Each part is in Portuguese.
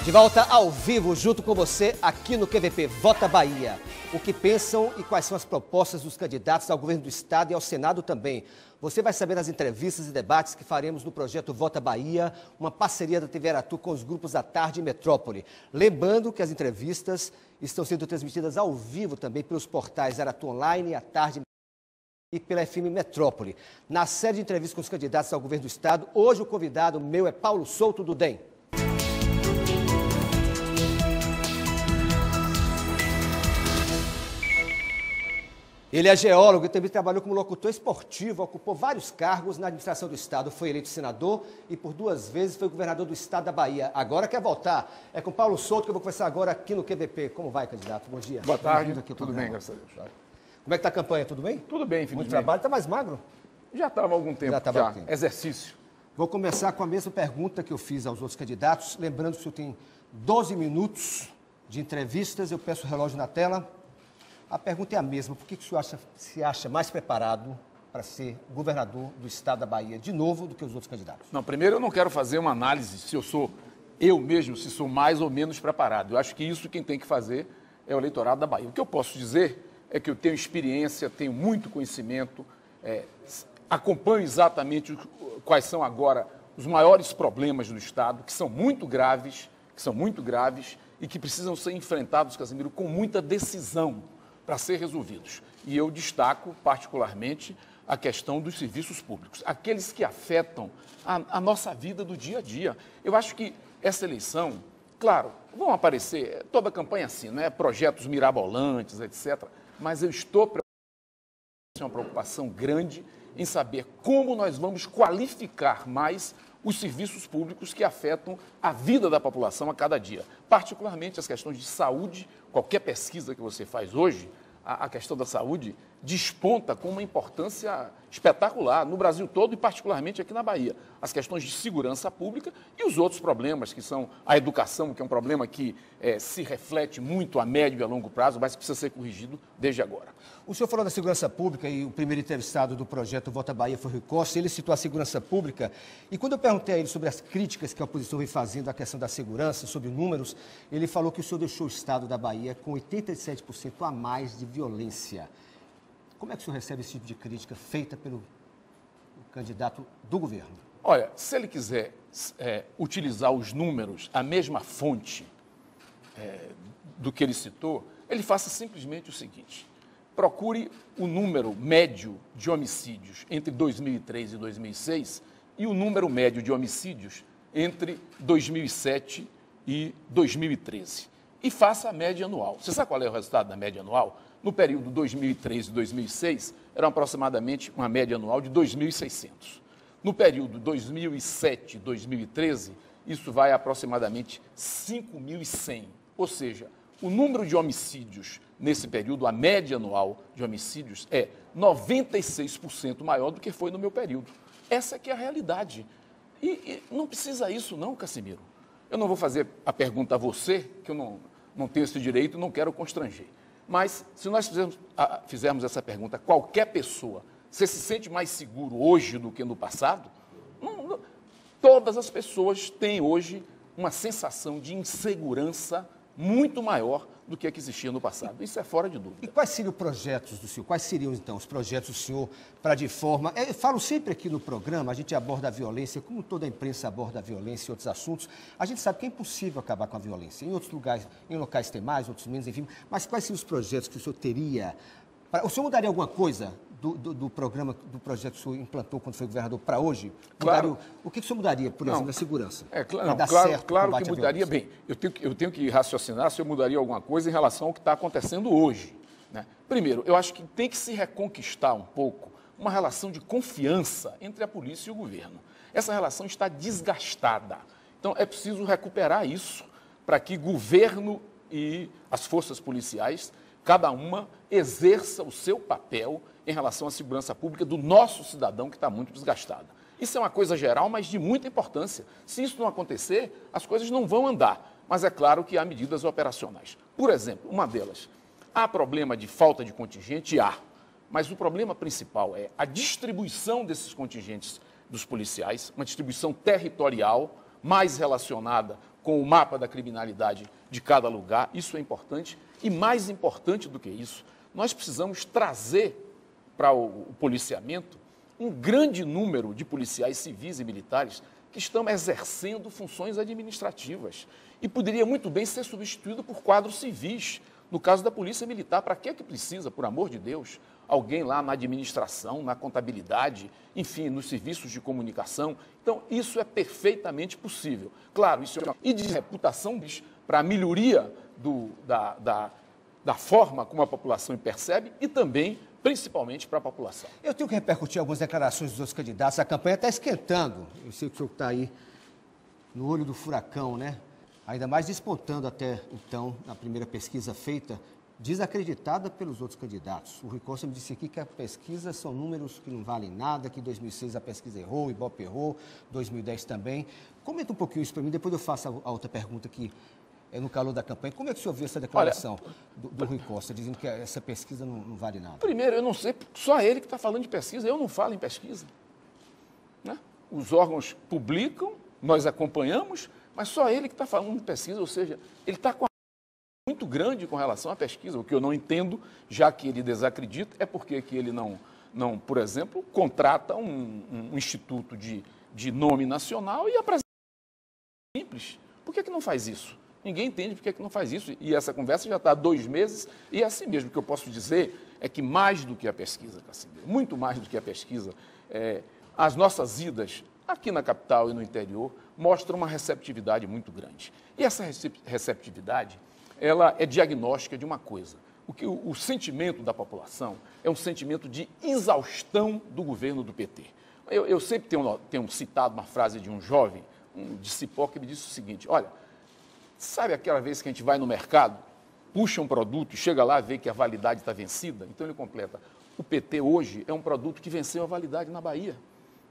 De volta ao vivo, junto com você, aqui no QVP Vota Bahia. O que pensam e quais são as propostas dos candidatos ao governo do Estado e ao Senado também. Você vai saber nas entrevistas e debates que faremos no projeto Vota Bahia, uma parceria da TV Aratu com os grupos da Tarde e Metrópole. Lembrando que as entrevistas estão sendo transmitidas ao vivo também pelos portais Aratu Online, a Tarde e pela FM Metrópole. Na série de entrevistas com os candidatos ao governo do Estado, hoje o convidado meu é Paulo Souto, do DEM. Ele é geólogo e também trabalhou como locutor esportivo, ocupou vários cargos na administração do Estado, foi eleito senador e por 2 vezes foi governador do Estado da Bahia. Agora quer voltar. É com Paulo Souto que eu vou conversar agora aqui no QVP. Como vai, candidato? Bom dia. Boa tarde. Tudo bem, graças a Deus. Como é que está a campanha? Tudo bem? Tudo bem, infelizmente. Muito trabalho. Está mais magro? Já estava há algum tempo. Exercício. Vou começar com a mesma pergunta que eu fiz aos outros candidatos. Lembrando que o senhor tem 12 minutos de entrevistas. Eu peço o relógio na tela. A pergunta é a mesma. Por que o senhor se acha mais preparado para ser governador do Estado da Bahia, de novo, do que os outros candidatos? Não, primeiro eu não quero fazer uma análise se eu mesmo, se sou mais ou menos preparado. Eu acho que isso quem tem que fazer é o eleitorado da Bahia. O que eu posso dizer é que eu tenho experiência, tenho muito conhecimento, acompanho exatamente quais são agora os maiores problemas do Estado, que são muito graves e que precisam ser enfrentados, Casimiro, com muita decisão para ser resolvidos. E eu destaco particularmente a questão dos serviços públicos, aqueles que afetam a nossa vida do dia a dia. Eu acho que essa eleição, claro, vão aparecer, toda a campanha assim, né? Projetos mirabolantes, etc., mas eu estou preocupado, uma preocupação grande em saber como nós vamos qualificar mais os serviços públicos que afetam a vida da população a cada dia. Particularmente as questões de saúde, qualquer pesquisa que você faz hoje, a questão da saúde desponta com uma importância espetacular no Brasil todo e particularmente aqui na Bahia. As questões de segurança pública e os outros problemas, que são a educação, que é um problema que se reflete muito a médio e a longo prazo, mas que precisa ser corrigido desde agora. O senhor falou da segurança pública e o primeiro entrevistado do projeto Vota Bahia foi o Rui Costa. Ele citou a segurança pública e quando eu perguntei a ele sobre as críticas que a oposição vem fazendo à questão da segurança, sobre números, ele falou que o senhor deixou o Estado da Bahia com 87% a mais de violência. Como é que o senhor recebe esse tipo de crítica feita pelo candidato do governo? Olha, se ele quiser utilizar os números, a mesma fonte do que ele citou, ele faça simplesmente o seguinte: procure o número médio de homicídios entre 2003 e 2006 e o número médio de homicídios entre 2007 e 2013. E faça a média anual. Você sabe qual é o resultado da média anual? No período 2003 e 2006, era aproximadamente uma média anual de 2.600. No período 2007 e 2013, isso vai a aproximadamente 5.100. Ou seja, o número de homicídios nesse período, a média anual de homicídios, é 96% maior do que foi no meu período. Essa que é a realidade. E não precisa isso não, Casimiro. Eu não vou fazer a pergunta a você, que eu não tenho esse direito, não quero constranger. Mas, se nós fizermos essa pergunta a qualquer pessoa, você se sente mais seguro hoje do que no passado? Todas as pessoas têm hoje uma sensação de insegurança muito maior do que a que existia no passado. Isso é fora de dúvida. E quais seriam os projetos do senhor? Quais seriam, então, os projetos do senhor para, de forma... Eu falo sempre aqui no programa, a gente aborda a violência, como toda a imprensa aborda a violência e outros assuntos. A gente sabe que é impossível acabar com a violência. Em outros lugares, em locais tem mais, outros menos, enfim. Mas quais seriam os projetos que o senhor teria? O senhor mudaria alguma coisa do programa, do projeto que o senhor implantou quando foi governador para hoje? Claro. O que o senhor mudaria, por exemplo, na segurança? Claro que mudaria. Bem, eu tenho que raciocinar se eu mudaria alguma coisa em relação ao que está acontecendo hoje, né? Primeiro, eu acho que tem que se reconquistar um pouco uma relação de confiança entre a polícia e o governo. Essa relação está desgastada. Então, é preciso recuperar isso para que governo e as forças policiais, cada uma exerça o seu papel em relação à segurança pública do nosso cidadão que está muito desgastada. Isso é uma coisa geral, mas de muita importância. Se isso não acontecer, as coisas não vão andar. Mas é claro que há medidas operacionais. Por exemplo, uma delas, há problema de falta de contingente? Há. Mas o problema principal é a distribuição desses contingentes dos policiais, uma distribuição territorial mais relacionada com o mapa da criminalidade de cada lugar, isso é importante. E mais importante do que isso, nós precisamos trazer para o policiamento um grande número de policiais civis e militares que estão exercendo funções administrativas e poderia muito bem ser substituído por quadros civis. No caso da Polícia Militar, para que precisa, por amor de Deus, alguém lá na administração, na contabilidade, enfim, nos serviços de comunicação? Então, isso é perfeitamente possível. Claro, isso é e de reputação para a melhoria da forma como a população percebe e também, principalmente, para a população. Eu tenho que repercutir algumas declarações dos outros candidatos. A campanha está esquentando. Eu sei que o senhor está aí no olho do furacão, né? Ainda mais despontando até então, na primeira pesquisa feita, desacreditada pelos outros candidatos. O Rui Costa me disse aqui que a pesquisa são números que não valem nada, que em 2006 a pesquisa errou, o Ibope errou, 2010 também. Comenta um pouquinho isso para mim, depois eu faço a outra pergunta que é no calor da campanha. Como é que o senhor viu essa declaração do Rui Costa, dizendo que essa pesquisa não vale nada? Primeiro, eu não sei, só ele que está falando de pesquisa, eu não falo em pesquisa. Né? Os órgãos publicam, nós acompanhamos, mas só ele que está falando de pesquisa, ou seja, ele está com a muito grande com relação à pesquisa. O que eu não entendo, já que ele desacredita, é porque que ele não, por exemplo, contrata um instituto de nome nacional e apresenta simples. Por que não faz isso? Ninguém entende por que não faz isso. E essa conversa já está há 2 meses, e é assim mesmo. O que eu posso dizer é que mais do que a pesquisa, Cassimiro, muito mais do que a pesquisa, as nossas idas aqui na capital e no interior mostram uma receptividade muito grande. E essa receptividade, ela é diagnóstica de uma coisa. O sentimento da população é um sentimento de exaustão do governo do PT. Eu sempre tenho citado uma frase de um jovem, de Cipó, que me disse o seguinte: olha, sabe aquela vez que a gente vai no mercado, puxa um produto e chega lá e vê que a validade está vencida? Então ele completa: o PT hoje é um produto que venceu a validade na Bahia.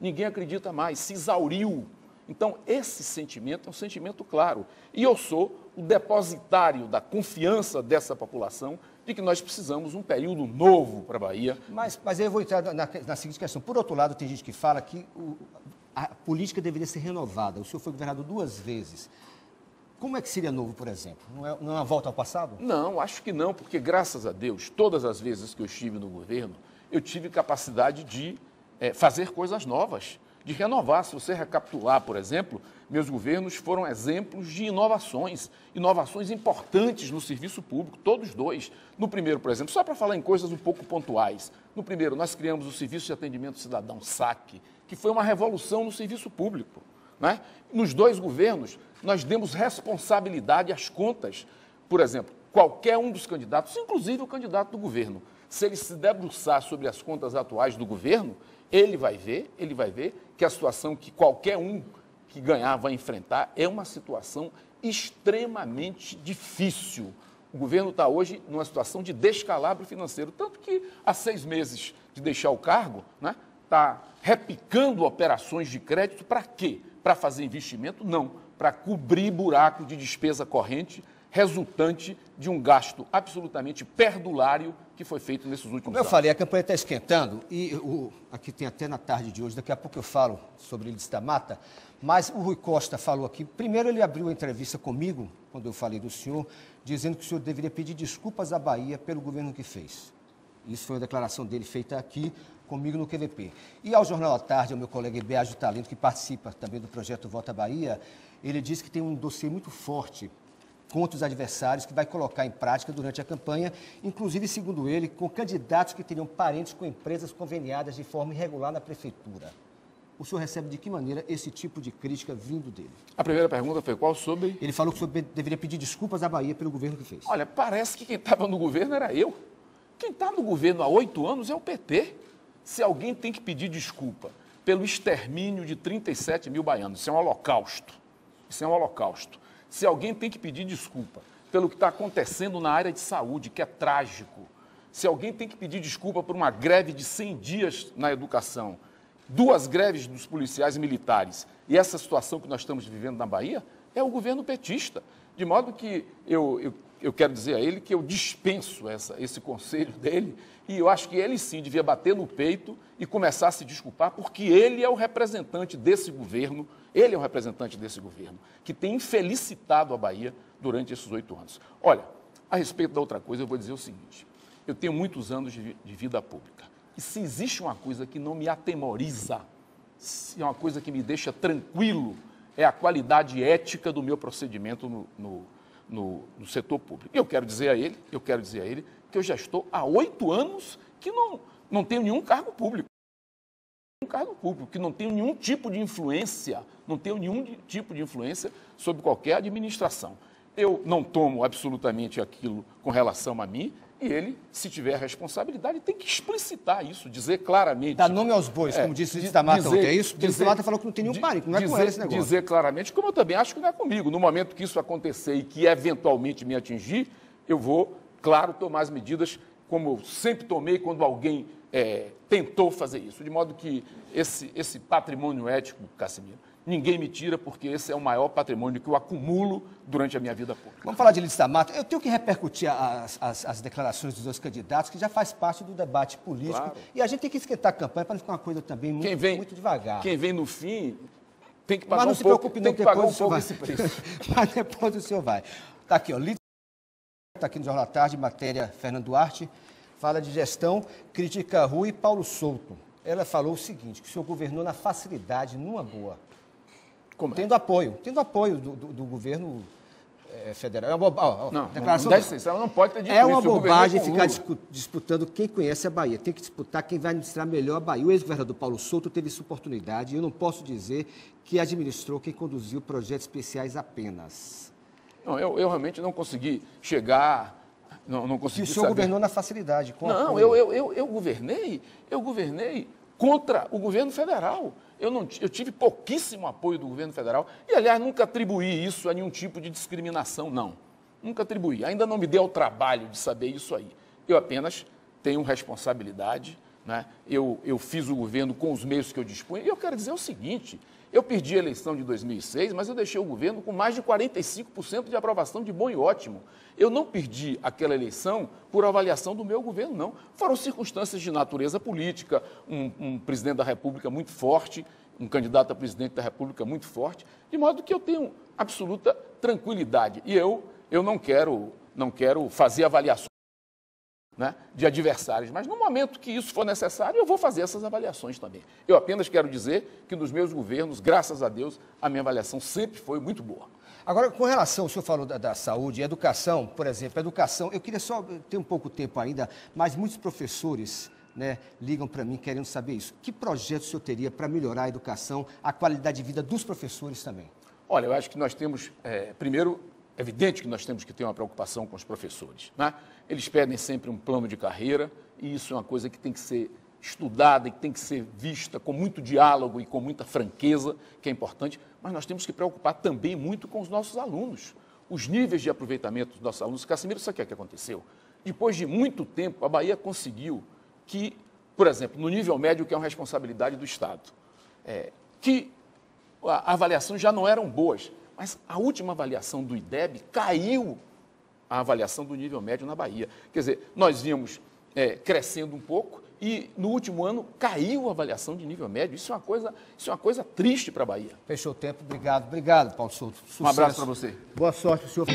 Ninguém acredita mais, se exauriu. Então, esse sentimento é um sentimento claro. E eu sou o depositário da confiança dessa população de que nós precisamos de um período novo para a Bahia. Mas eu vou entrar na seguinte questão. Por outro lado, tem gente que fala que a política deveria ser renovada. O senhor foi governador 2 vezes. Como é que seria novo, por exemplo? Não é uma volta ao passado? Não, acho que não, porque, graças a Deus, todas as vezes que eu estive no governo, eu tive capacidade de fazer coisas novas, de renovar. Se você recapitular, por exemplo, meus governos foram exemplos de inovações importantes no serviço público, todos 2. No primeiro, por exemplo, só para falar em coisas um pouco pontuais, no primeiro nós criamos o Serviço de Atendimento Cidadão, SAC, que foi uma revolução no serviço público. Né? Nos 2 governos, nós demos responsabilidade às contas. Por exemplo, qualquer um dos candidatos, inclusive o candidato do governo, se ele se debruçar sobre as contas atuais do governo, ele vai ver que a situação que qualquer um que ganhar vai enfrentar é uma situação extremamente difícil. O governo está hoje numa situação de descalabro financeiro, tanto que há 6 meses de deixar o cargo, né, está repicando operações de crédito para quê? Para fazer investimento? Não, para cobrir buraco de despesa corrente resultante de um gasto absolutamente perdulário que foi feito nesses últimos anos. Como eu falei, a campanha está esquentando e aqui tem até na tarde de hoje, daqui a pouco eu falo sobre Ilha da Mata, mas o Rui Costa falou aqui, primeiro ele abriu a entrevista comigo, quando eu falei do senhor, dizendo que o senhor deveria pedir desculpas à Bahia pelo governo que fez. Isso foi uma declaração dele feita aqui comigo no QVP. E ao Jornal à Tarde, ao meu colega Beajo Talento, que participa também do projeto Vota Bahia, ele disse que tem um dossiê muito forte contra os adversários, que vai colocar em prática durante a campanha, inclusive, segundo ele, com candidatos que teriam parentes com empresas conveniadas de forma irregular na prefeitura. O senhor recebe de que maneira esse tipo de crítica vindo dele? A primeira pergunta foi qual sobre? Ele falou que o senhor deveria pedir desculpas à Bahia pelo governo que fez. Olha, parece que quem estava no governo era eu. Quem está no governo há 8 anos é o PT. Se alguém tem que pedir desculpa pelo extermínio de 37 mil baianos, isso é um holocausto. Isso é um holocausto. Se alguém tem que pedir desculpa pelo que está acontecendo na área de saúde, que é trágico, se alguém tem que pedir desculpa por uma greve de 100 dias na educação, 2 greves dos policiais militares e essa situação que nós estamos vivendo na Bahia, é o governo petista. De modo que eu eu quero dizer a ele que eu dispenso esse conselho dele e eu acho que ele sim devia bater no peito e começar a se desculpar, porque ele é o representante desse governo, que tem infelicitado a Bahia durante esses 8 anos. Olha, a respeito da outra coisa, eu vou dizer o seguinte, eu tenho muitos anos de vida pública e se existe uma coisa que não me atemoriza, se é uma coisa que me deixa tranquilo, é a qualidade ética do meu procedimento no setor público. Eu quero dizer a ele que eu já estou há 8 anos que não tenho nenhum cargo público. Que não tenho nenhum tipo de influência, sobre qualquer administração. Eu não tomo absolutamente aquilo com relação a mim e ele, se tiver responsabilidade, tem que explicitar isso, dizer claramente. Dar nome aos bois, como disse o Lídio da Mata ontem, é isso? Porque o Lídio da Mata falou que não tem nenhum parente, não é com ele esse negócio. Dizer claramente, como eu também acho que não é comigo. No momento que isso acontecer e que eventualmente me atingir, eu vou, claro, tomar as medidas como eu sempre tomei quando alguém tentou fazer isso. De modo que esse patrimônio ético, Cassimiro, ninguém me tira, porque esse é o maior patrimônio que eu acumulo durante a minha vida pública. Vamos falar de Lídio da Mata. Eu tenho que repercutir as declarações dos 2 candidatos, que já faz parte do debate político. Claro. E a gente tem que esquentar a campanha para não ficar uma coisa também muito devagar. Quem vem no fim tem que pagar um pouco esse preço. Mas depois o senhor vai. Está aqui, ó. Lídio está aqui no Jornal da Tarde, matéria Fernando Duarte, fala de gestão, critica Rui e Paulo Souto. Ela falou o seguinte, que o senhor governou na facilidade, numa boa. Como tendo apoio do governo federal. É uma não pode ter dito é uma bobagem ficar disputando quem conhece a Bahia. Tem que disputar quem vai administrar melhor a Bahia. O ex-governador Paulo Souto teve essa oportunidade e eu não posso dizer que administrou quem conduziu projetos especiais apenas. Não, eu realmente não consegui chegar... Não consegui saber. O senhor governou na facilidade. Eu governei contra o governo federal. Eu tive pouquíssimo apoio do governo federal e, aliás, nunca atribuí isso a nenhum tipo de discriminação, não. Nunca atribuí. Ainda não me deu o trabalho de saber isso aí. Eu apenas tenho responsabilidade, né? Eu fiz o governo com os meios que eu dispunha. E eu quero dizer o seguinte, eu perdi a eleição de 2006, mas eu deixei o governo com mais de 45% de aprovação de bom e ótimo. Eu não perdi aquela eleição por avaliação do meu governo, não. Foram circunstâncias de natureza política, um presidente da República muito forte, um candidato a presidente da República muito forte, de modo que eu tenho absoluta tranquilidade. E eu não quero fazer avaliações, né, de adversários, mas no momento que isso for necessário, eu vou fazer essas avaliações também. Eu apenas quero dizer que nos meus governos, graças a Deus, a minha avaliação sempre foi muito boa. Agora, com relação, o senhor falou da saúde, educação, por exemplo, educação, eu queria só ter um pouco de tempo ainda, mas muitos professores, né, ligam para mim querendo saber isso. Que projeto o senhor teria para melhorar a educação, a qualidade de vida dos professores também? Olha, eu acho que nós temos, primeiro, é evidente que nós temos que ter uma preocupação com os professores, né? Eles pedem sempre um plano de carreira e isso é uma coisa que tem que ser estudada e que tem que ser vista com muito diálogo e com muita franqueza, que é importante, mas nós temos que preocupar também muito com os nossos alunos, os níveis de aproveitamento dos nossos alunos. Cassimiro, sabe o que aconteceu? Depois de muito tempo, a Bahia conseguiu que, por exemplo, no nível médio, que é uma responsabilidade do Estado, que a avaliação já não eram boas, mas a última avaliação do IDEB caiu a avaliação do nível médio na Bahia. Quer dizer, nós vimos crescendo um pouco e no último ano caiu a avaliação de nível médio. Isso é uma coisa triste para a Bahia. Fechou o tempo. Obrigado, Paulo Souto. Sucesso. Um abraço para você. Boa sorte, senhor.